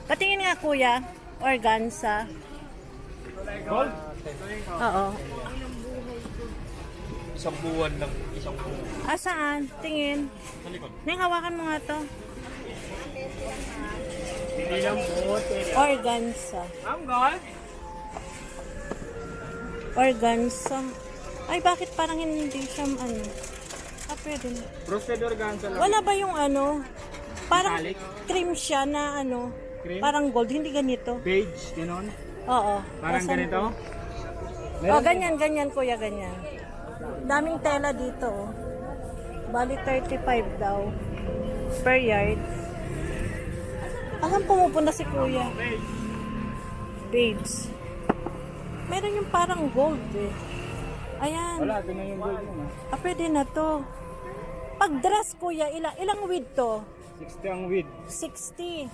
Patingin nga kuya. Organza. Gold? Oo. Isang buwan lang. Isang buwan. Ah, saan? Tingin. Sa likod. Neng, hawakan mo nga to. Hindi lang po. Organza. Ang gold? Organza. Ay, bakit parang hindi siya ano? Ah, pwede na. Roasted organza lang. Wala ba yung ano? Parang Metallic? cream siya na ano? Cream? Parang gold, hindi ganito. Beige, gano'n? Oo. Parang Asan ganito? po? Oh, ganyan, ganyan kuya, ganyan. Daming tela dito, oh. Bali 35 daw per yard. Asan pumupunta si kuya? Beige. Babes. Meron yung parang gold, eh. Ayan. Wala, ito na yung gold mo. Ah, pwede na to. Pag dress, kuya, ilang width to? 60 ang width. 60.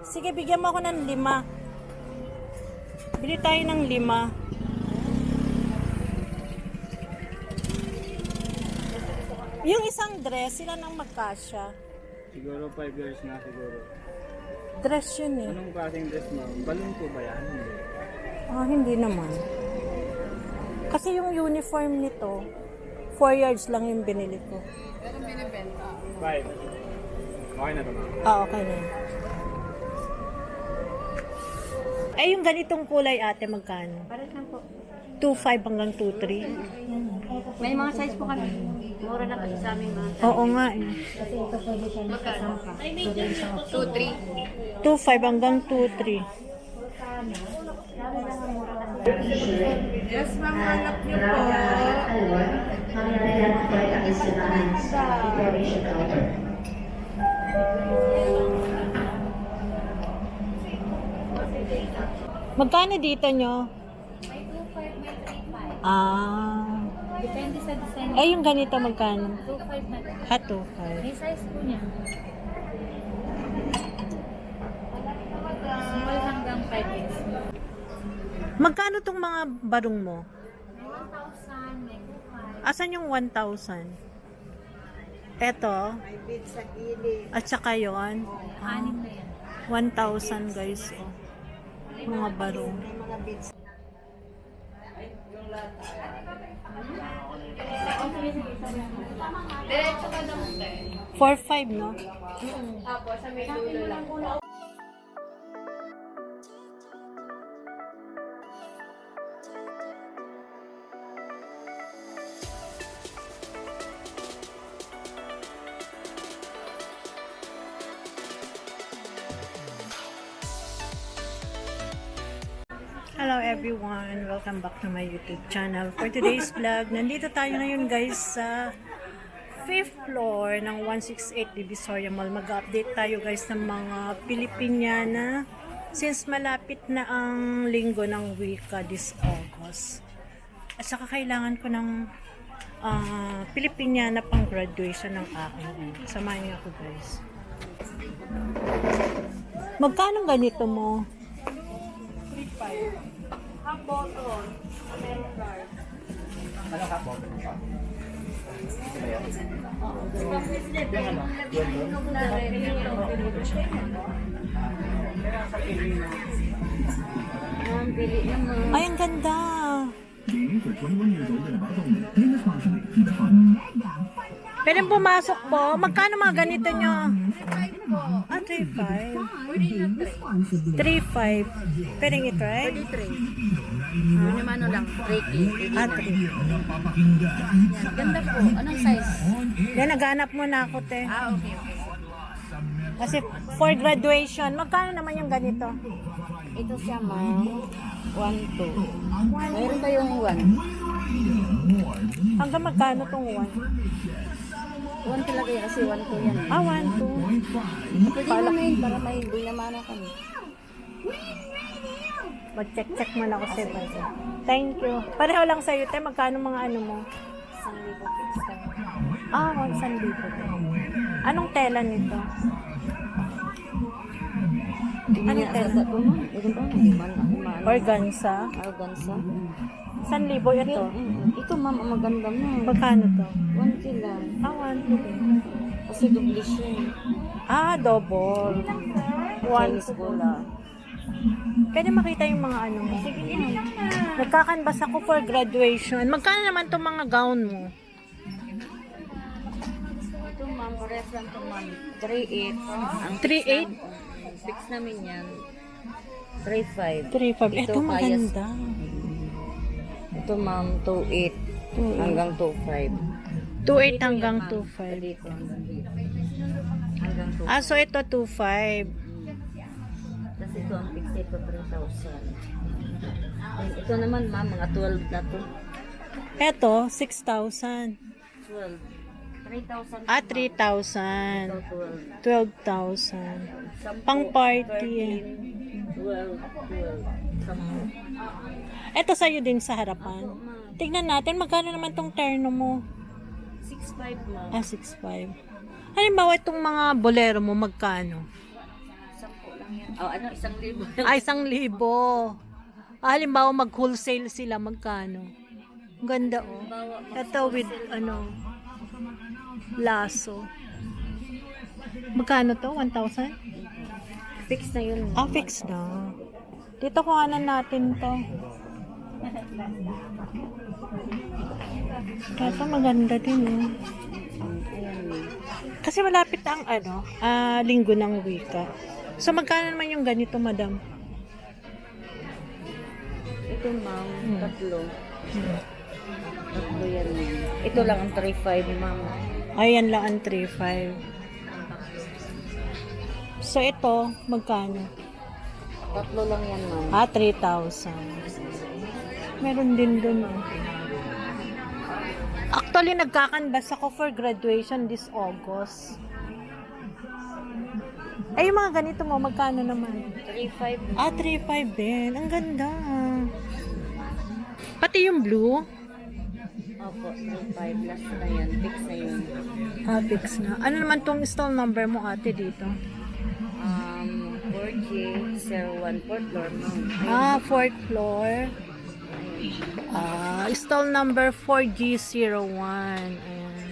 Sige, bigyan mo ako ng 5. Bili tayo ng 5. Yung isang dress, sila nang magkasya. Siguro 5 years na siguro. Dress yun eh. Anong klaseng dress mo? Balloon po ba yan? Hindi. Ah, hindi naman. Kasi yung uniform nito, 4 yards lang yung binili ko. 5. Okay na ito. Ah, okay na yun. Eh, yung ganitong kulay ate, magkano? Pares lang po. 2.5 hanggang 2.3? May mga size po kami. Mura na kasi sa amin mga. Oo nga eh. Kasi ito pwede siya nakasampa. 2-3. 2.5 hanggang 2.3. Yes, ma'am. Hanap niyo po. Magkano dito nyo? May 2-5, may 3-5. Ah. Depende sa design. Eh, yung ganito magkano? 2-5 na. Ha, 2.5. May size po niya. Small hanggang 5X. Magkano tong mga barong mo? May 1,000, may 2,500. Asan yung 1,000? Eto. At saka yun. Anim na yan. 1,000 guys. Oh. Mga barong. Diretso ka daw. 4.5 no? Apo, sa may dulo lang. Hello everyone! Welcome back to my YouTube channel. For today's vlog, nandito tayo ngayon guys sa 5th floor ng 168 Divisoria Mall. Mag-update tayo guys ng mga Pilipiniana since malapit na ang linggo ng wika this August. At saka kailangan ko ng Pilipiniana pang graduation ng akin. Samahan niyo ako guys. Magkano ganito mo? 3-5. Half bottle. Meron card. Ano ka po? Ang bili naman. Ay, ang ganda! Pwede pumasok po. Magkano mga ganito nyo? Ah, 3.5. 3.5. Pwede i-try? 3. Yun naman ano lang. 3K. Ah, 3. Ganda po. Anong size? Yan, naghanap mo na ako, te. Ah, okay. Kasi for graduation, magkano naman yung ganito? Ito siya ma'am. 1-2. Mayroon kayong 1. Hanggang magkano tong 1? 1 talaga yan kasi 1-2 yan. Ah, 1, 2. Pwede naman para may binamana kami. Mag-check-check mo na ako sa iba. Thank you. Pareho lang sa'yo, te. Magkano mga ano mo? 1,000 fixed lang. Ah, 1,000 dito. Anong tela nito? Ano tela? Organza. Organza. 1,000 ito. Ito ma'am, ang maganda mo. Magkano to? 1K lang. Ah, 1, 2. Kasi double siya. Ah, double. One. Chinese cola. Pwede makita yung mga ano mo. Nagkakanbas ako for graduation. Magkano naman itong mga gown mo? Ito ma'am, pares lang ito ma'am. 3.8. Ang 3.8? Fix namin yan. 3.5. 3.5. Ito maganda. Ito ma'am, 2.8. Hanggang 2.5. 2.8 hanggang 2.5. Dito hanggang dito. Hanggang 2.5. Ah, so ito 2.5. Tapos ito ang fix ito 3,000. Ito naman ma'am, mga 12 na to. Ito, 6,000. 12. 3,000. Ah, Ito 3,000. 12. 12,000. 10, Pang party. 13, 12, 10. Ito sa'yo din sa harapan. Tignan natin, magkano naman tong terno mo? 6.5 ma'am. Ah, 6.5. Halimbawa, itong mga bolero mo, magkano? 10 lang yan. Oh, ano, 1,000. Ay, 1,000. Halimbawa, mag-wholesale sila, magkano? Ang ganda, oh. Ito with, laso. Magkano to? 1,000? Fix na yun. Ah, fix na. Dito kuhanan natin to. Ito maganda din, oh. Kasi malapit ang linggo ng wika. So, magkano naman yung ganito, madam? Ito ma'am, tatlo. Tatlo yan ma'am. Ito lang ang 3.5 ma'am. Ayan lang ang 3.5. So, ito, magkano? Tatlo lang yan ma'am. Ah, 3,000. Meron din dun, oh. Actually, nagkakanbas ako for graduation this August. Ay, yung mga ganito mo, magkano naman? 3.5 ma'am. Ah, 3.5 din. Ang ganda. Pati yung blue. Opo, 3.5. Last na yan. Fix na yun. Ah, fix na. Ano naman tong stall number mo, ate, dito? 4G01, 4th floor ma'am. Ah, 4th floor. Ah, stall number 4G01. Ayan.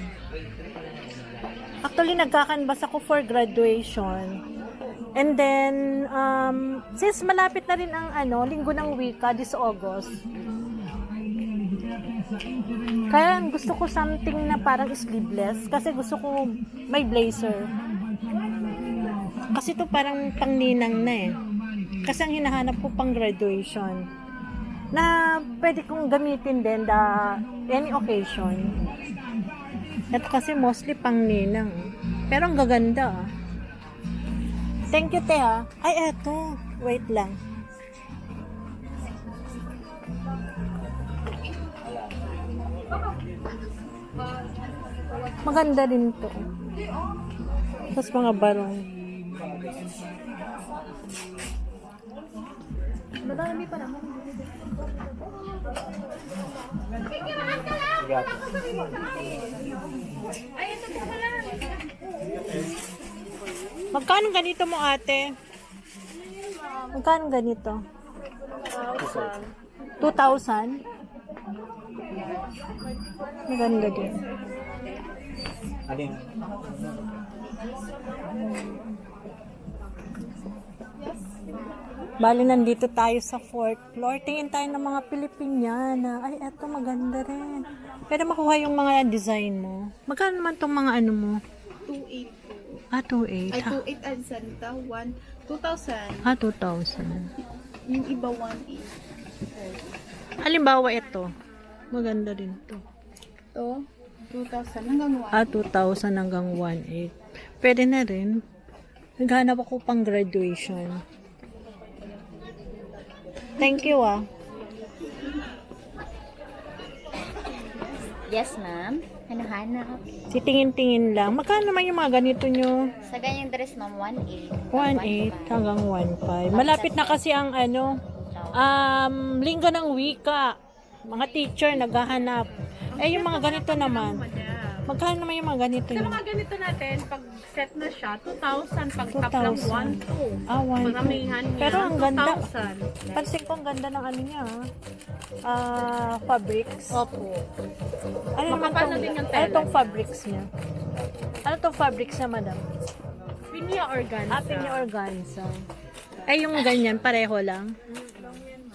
Actually, nagkakanbas ako for graduation. And then, since malapit na rin ang linggo ng wika this August, kaya gusto ko something na parang sleeveless kasi gusto ko may blazer. Kasi to parang pangninang na eh. Kasi ang hinahanap ko pang graduation na pwede kong gamitin din any occasion. Ito kasi mostly pangninang. Pero ang gaganda ah. Thank you, te ha. Ay, eto. Wait lang. Maganda rin to. Tapos mga barong. Madami pa naman. Magkano ganito mo, ate? Magkano ganito? 2,000? Maganda din. Alin? Bali, nandito tayo sa 4th floor. Tingin tayo ng mga Pilipiniana. Ay, eto maganda rin. Pero makuha yung mga design mo. Magkano naman tong mga ano mo? 2.8 po. Ah, 2.8. Ay, 2.8 ang salita. 2,000. Ah, 2,000. Yung iba 1.8. Halimbawa, ito. Maganda rin to. Ito, 2,000 hanggang 1. Ah, 2,000 hanggang 1.8. Pwede na rin. Naghanap ako pang graduation. Thank you, ah. Yes, ma'am. Hanap. Titingin-tingin lang. Magkano naman yung mga ganito nyo? Sa ganyang dress, ma'am, 1.8. 1.8 hanggang 1.5. Malapit na kasi ang linggo ng wika. Mga teacher naghahanap. Eh, yung mga ganito naman. Magkano naman yung mga ganito Sa nyo? mga ganito natin, pag set na siya, 2,000. Pag top lang, 2,000. 1,200. Ah, 1.2. Maramihan niya, Pero ang ganda. 2,000. Pansin ko ang ganda ng ano niya, fabrics. Opo. Ano naman Makapal tong, na din yung ano tela tong niya. fabrics niya? Ano tong fabrics niya, madam? Pinya organza. Pinya organza. Ay, yung ganyan, pareho lang.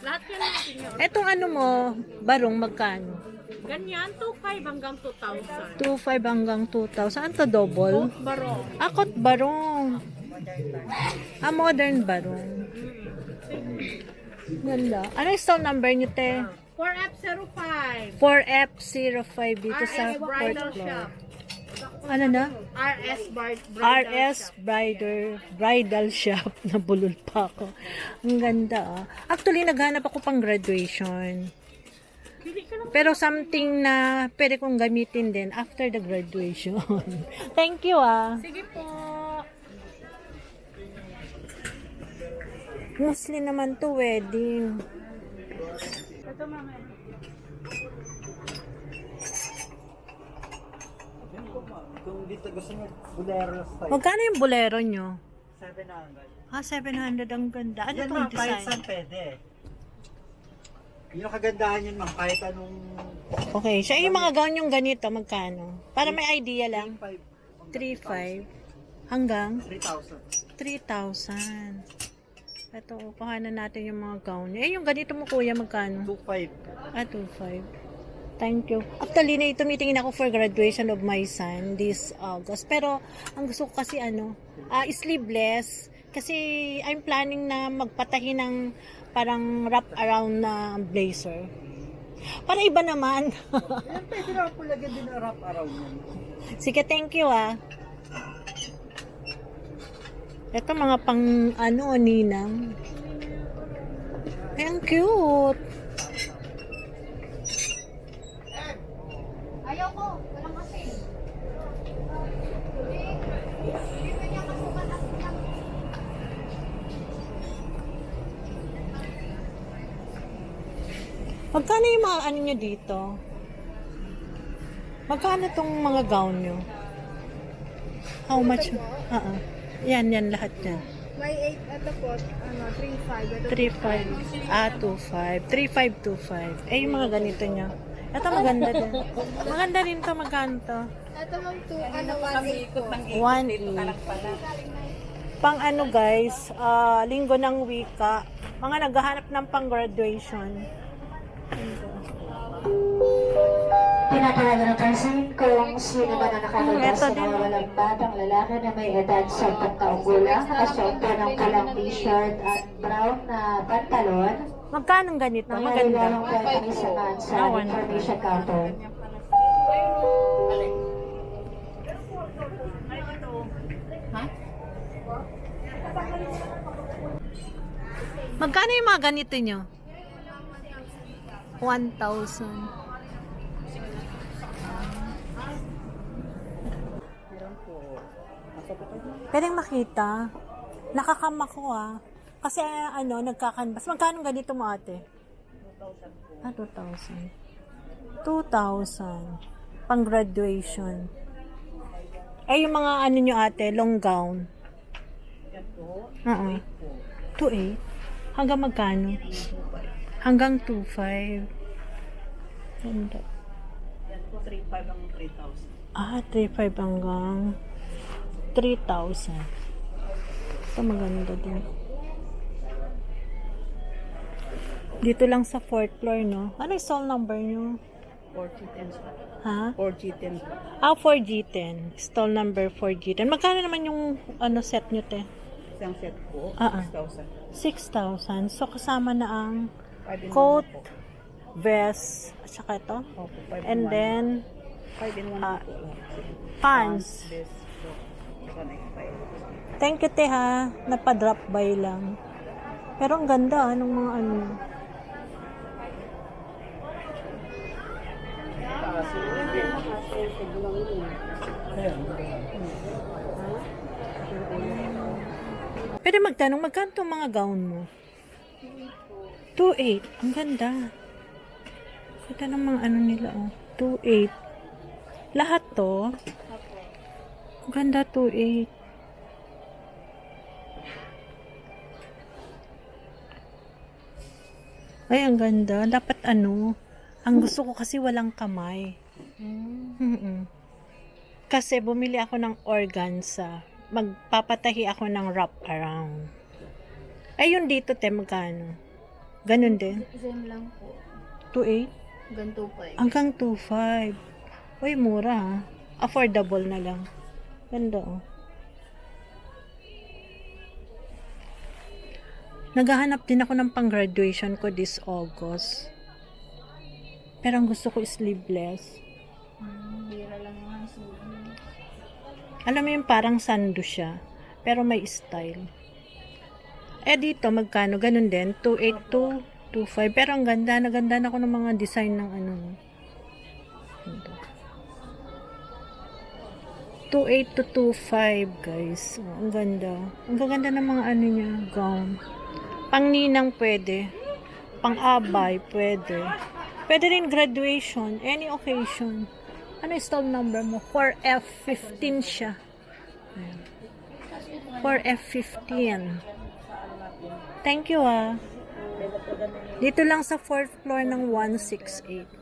Lahat yan ng pinya organza. Etong ano mo, barong magkano? Ganyan, 2.5 hanggang 2,000. 2.5 hanggang 2,000. Saan to double? Baro. Akot barong. Modern barong. Ganda. Ano yung stall number nyo, te? 4F05. 4F05 dito sa RS fourth Bridal floor. Shop. Ano na? RS Bridal RS Bridal Shop. Nabulol pa ako. Ang ganda ah. Actually, naghanap ako pang graduation. Pili ka lang. Pero something na pwede kong gamitin din after the graduation. Thank you ah. Sige po. Mostly naman to wedding. Ito mama. Kung dito gusto mo, bolero style. Magkano yung bolero nyo? 700. 700 ang ganda. Ano Yan tong ma'am, kahit design? saan pwede. Yung kagandahan yun ma'am, kahit anong Okay, siya yung mga gown yung ganito, magkano? Para may idea lang. 5, 3,500 hanggang 3,000. 3,000. Ito, kuhanan natin yung mga gown. Yung ganito mo kuya, magkano? 2,500. 2,500. Thank you. Actually, tumitingin ako for graduation of my son this August. Pero, ang gusto ko kasi sleeveless. Kasi, I'm planning na magpatahi ng parang wrap around na blazer. Para iba naman. Yan, pwede na po lagyan din ng wrap around yan. Sige, thank you Ito mga pang ninang. Ay, ang cute. Ayoko, walang kasi. Magkano yung mga nyo dito? Magkano tong mga gown nyo? How much? Yan, lahat yan. May 8 ito po, 3.5. 3.5. 2.5. 3.5, 2.5. Yung mga ganito nyo. Ito maganda din. Maganda rin to, magkano to? Ito ma'am, 1.8 po. 1.8. Pang guys, linggo ng wika. Mga naghahanap ng pang graduation. Tinatawag ng person kung sino man ang nakakita Ito sa din. mga walang batang lalaki na may edad sa 10 taong gulang, kasuot po ng pulang t-shirt at brown na pantalon. Magkano ganito? Mga Maganda. regalong pwedeng isaman sa information counter. Magkano yung mga ganito nyo? 1,000. Pwedeng makita. Nakakama ko Kasi nagkakanbas. Magkano ganito mo ate? 2,000. 2,000. Pang graduation. Yung mga nyo ate, long gown. Oo. 2,800. Hanggang magkano? Hanggang 2,500. Ganda. 3,500 ang 3,000. 3,500 hanggang 3,000. Ito maganda din. Dito lang sa 4th floor, no? Ano yung stall number nyo? 4G10. Ha? 4G10. 4G10. Stall number 4G10. Magkano naman yung set nyo, te? Isang set po, 6,000. 6,000. So, kasama na ang 5 in 1 coat, po. vest, at saka ito. Opo, 5 in And 1. then, 5 in 1 po. pants. This po. Saka necktie. Thank you, te, ha. Napadrop by lang. Pero ang ganda, nung mga Pwede magtanong, magkano itong mga gown mo? 2,800. Ang ganda. Ito ng mga nila, 2,800. Lahat to? Ang ganda, 2,800. Ay, ang ganda. Dapat ang gusto ko kasi walang kamay. Mm-mm. Kasi bumili ako ng organza. magpapatahi ako ng wrap around. Eh, yun dito, te, magkano? Ganun din? Same lang po. 2.8? Ganito po eh. Hanggang 2.5. Uy, mura ha. Affordable na lang. Ganda oh. Naghahanap din ako ng pang-graduation ko this August. Pero ang gusto ko is sleeveless. Bira lang naman. Alam mo yung parang sando siya. Pero may style. Eh dito, magkano? Ganun din. 282, 25. Pero ang ganda. Naganda na ako ng mga design ng ano. 28 to 25, guys. Oh, ang ganda. Ang gaganda ng mga ano niya. Gown. Pang ninang pwede. Pang abay pwede. Pwede rin graduation. Any occasion. Ano yung stall number mo? 4F15 siya. Ayan. 4F15. Thank you ah. Dito lang sa 4th floor ng 168.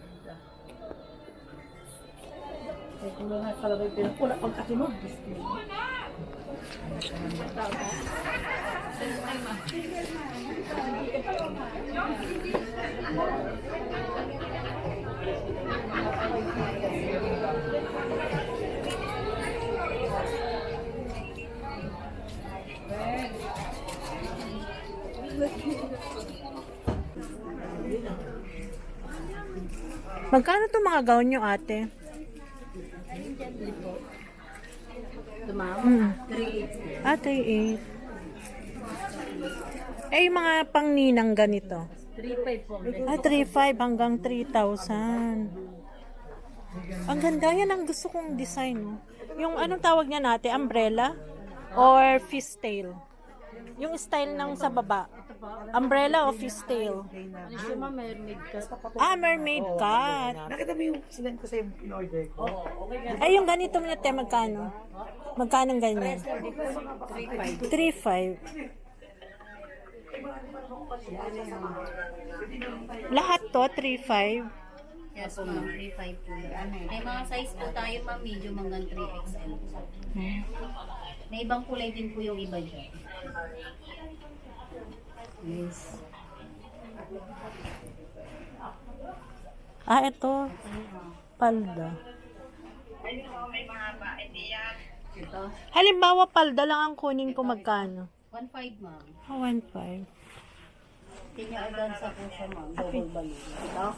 Magkano to mga gown nyo, ate? Ate, 8. Eh, yung mga pangninang ganito. 3.5 po. 3.5 hanggang 3,000. Ang ganda, yan ang gusto kong design. No? Yung anong tawag niya natin? Umbrella? Or fishtail? Yung style ng sa baba. Umbrella o fishtail? Ano siya ma'am, mermaid cut. Mermaid cut. Nakita mo yung sinend ko sa yung order ko? Ay, yung ganito mo na te, magkano? Magkano ganyan? 3.5. Lahat to, 3.5. Yes, ma'am. 3.5 po. May mga size po tayo, ma'am. Medium hanggang 3XL. May ibang kulay din po yung iba dyan. Yes. Ito. Palda. Ito. Halimbawa, palda lang ang kunin ko magkano? 1.5, ma'am. 1.5. Tingnan agad sa po siya, ma'am. Double balloon. Ito.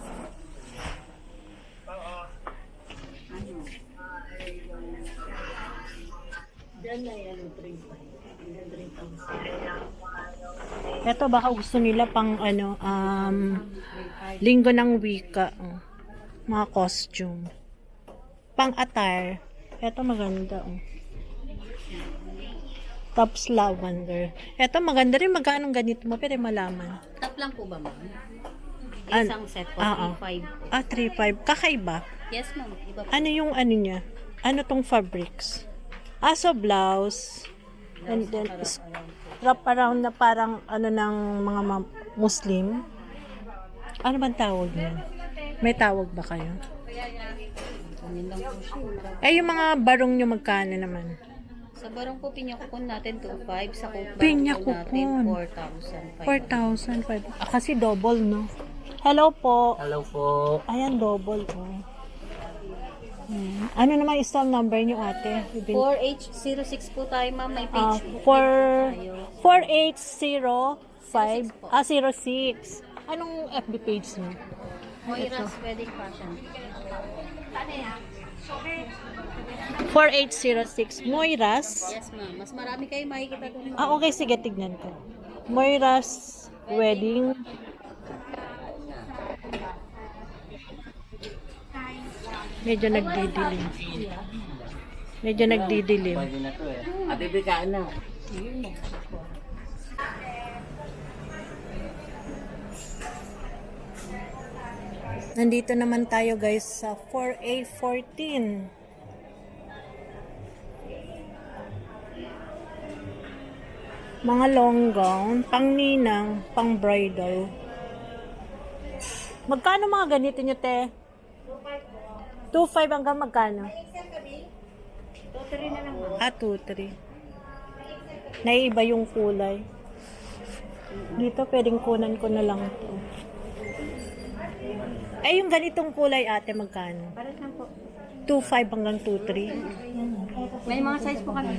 Ano? Diyan na yan, 3.5. Ito baka gusto nila pang ano, linggo ng wika. Mga costume. Pang attire. Ito maganda. Tops lavender. Ito maganda rin. Magkano ganito mo? Pero malaman. Top lang po ba, ma'am? An- Isang set po. Oo. 3.5 po. 3.5. Kakaiba. Yes, ma'am. Iba po. Ano yung ano niya? Ano tong fabrics? So blouse. And then wrap around na parang ano ng mga Muslim. Ano bang tawag niya? May tawag ba kayo? Ganyan lang po siya. Eh, yung mga barong nyo magkano naman? Sa barong po, pinyakupon natin 2.5. Sa coat Pinya barong po natin kupon. 4,500. 4,005. Kasi double, no? Hello po. Hello po. Ayan, double, oh. Ano naman yung stall number nyo, ate? 4H06 po tayo, ma'am. May page po. 4805 06. Anong FB page mo? Moira's Wedding Fashion. 4806 Moira's. Yes, ma'am. Mas marami kayo makikita doon. Okay, sige, tignan ko. Moira's Wedding. Medyo nagdidilim. Medyo nagdidilim. Pwede na to eh. Bibikaan na. Nandito naman tayo guys sa 4A14. Mga long gown, pang ninang, pang bridal. Magkano mga ganito nyo, te? 2.5 hanggang magkano? 2.3 na lang. 2.3. Naiiba yung kulay. Dito, pwedeng kunan ko na lang ito. Ay, yung ganitong kulay ate, magkano? Para saan po? 2.5 hanggang 2.3. May mga size po kami.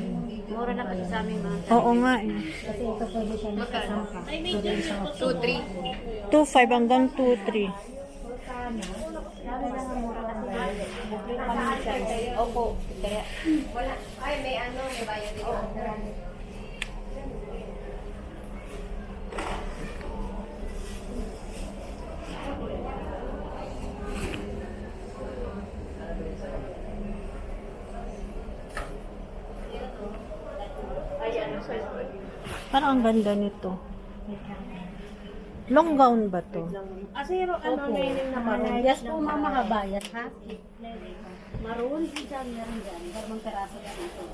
Mura na kasi sa amin mga size. Oo nga eh. Kasi ito pwede siya nakasampa. 2.5 hanggang 2.3. Lalo na nga mura kasi bukli na kami ng size. Opo. Kaya may bayad din. Parang ang ganda nito. Long gown ba to? Asiro, ano na yun na maroon? Yes po, mama kabayas, ha? Maroon, dyan, meron dyan. Barbang peraso na dito.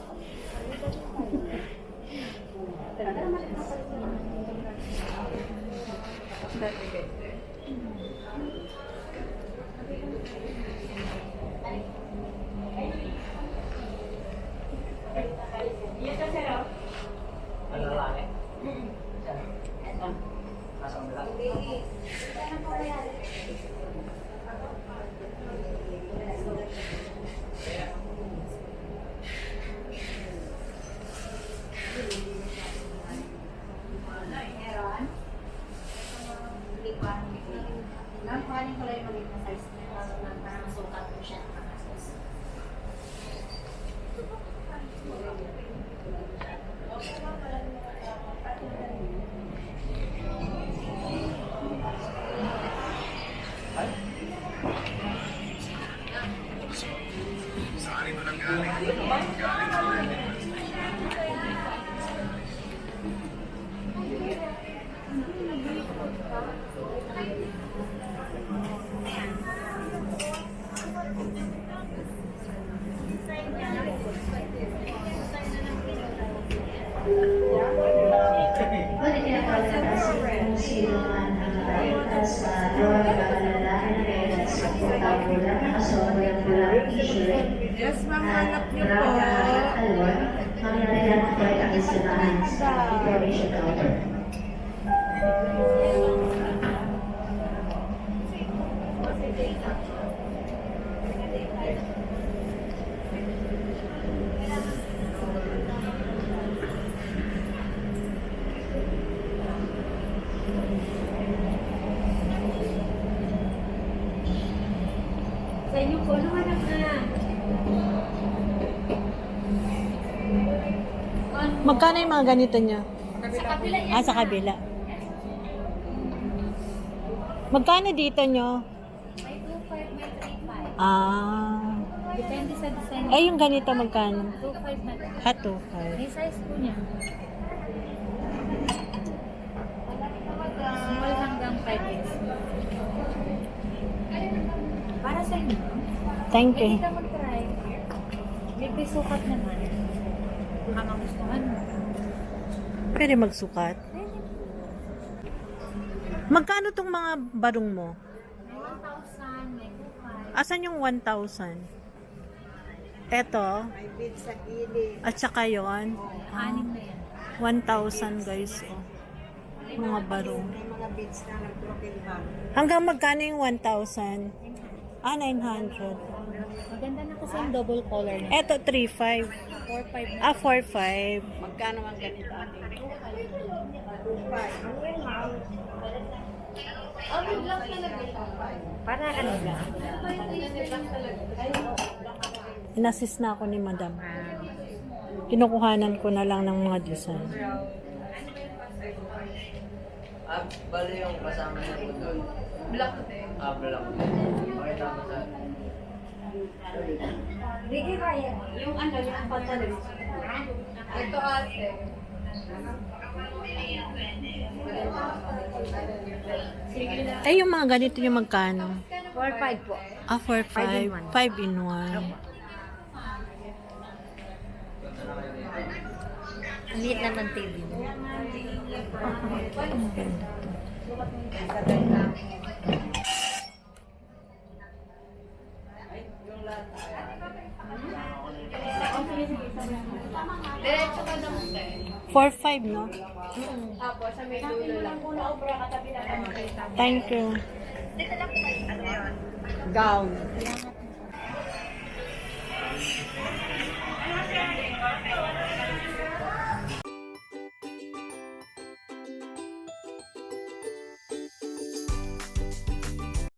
Ngunit pinapalabas kung sino man ang nakaitas sa drawing ng lalaki na may edad sa taong gulang nakasobrang pulang t-shirt. Yes, ma'am, hanap niyo po. Brown na pantalon, mangyarihan ang pwede ang isinahan sa information counter. Sa inyo po, ano anak na? Magkano yung mga ganito nyo? Sa kabila yan. Ah, sa kabila. Magkano dito nyo? May 2.5, may 3.5. Ah. Depende sa design. Eh, yung ganito magkano? 2.5 na. Ha, 2.5. May size po niya. Small hanggang 5X. Para sa inyo. Thank you. Pwede ka mag-try. May sukat naman. Baka magustuhan mo. Pwede magsukat. Magkano tong mga barong mo? May 1,000, may 2.5. Asan yung 1,000? Eto. At saka yun. Anim na yan. 1,000 guys. Oh. Mga barong. Hanggang magkano yung 1,000? Ah, 900. Maganda na kasi yung double color na. Eto, 3,500. 4.5 na. Ah, 4,500. Magkano ang ganito ate? Para ano ba? Inassist na ako ni madam. Kinukuhanan ko na lang ng mga design. Bali yung kasama niya po doon. Black din. Black din. Makita mo sa... Hindi kaya. Yung ano, yung pantalon. Ito ate. Eh, yung mga ganito yung magkano? 4-5 po. Ah, 4,500. 5 in 1. Ang liit naman TV mo. Ang ganda to. Diretso ka lang. 4-5, no? Thank you. Gown.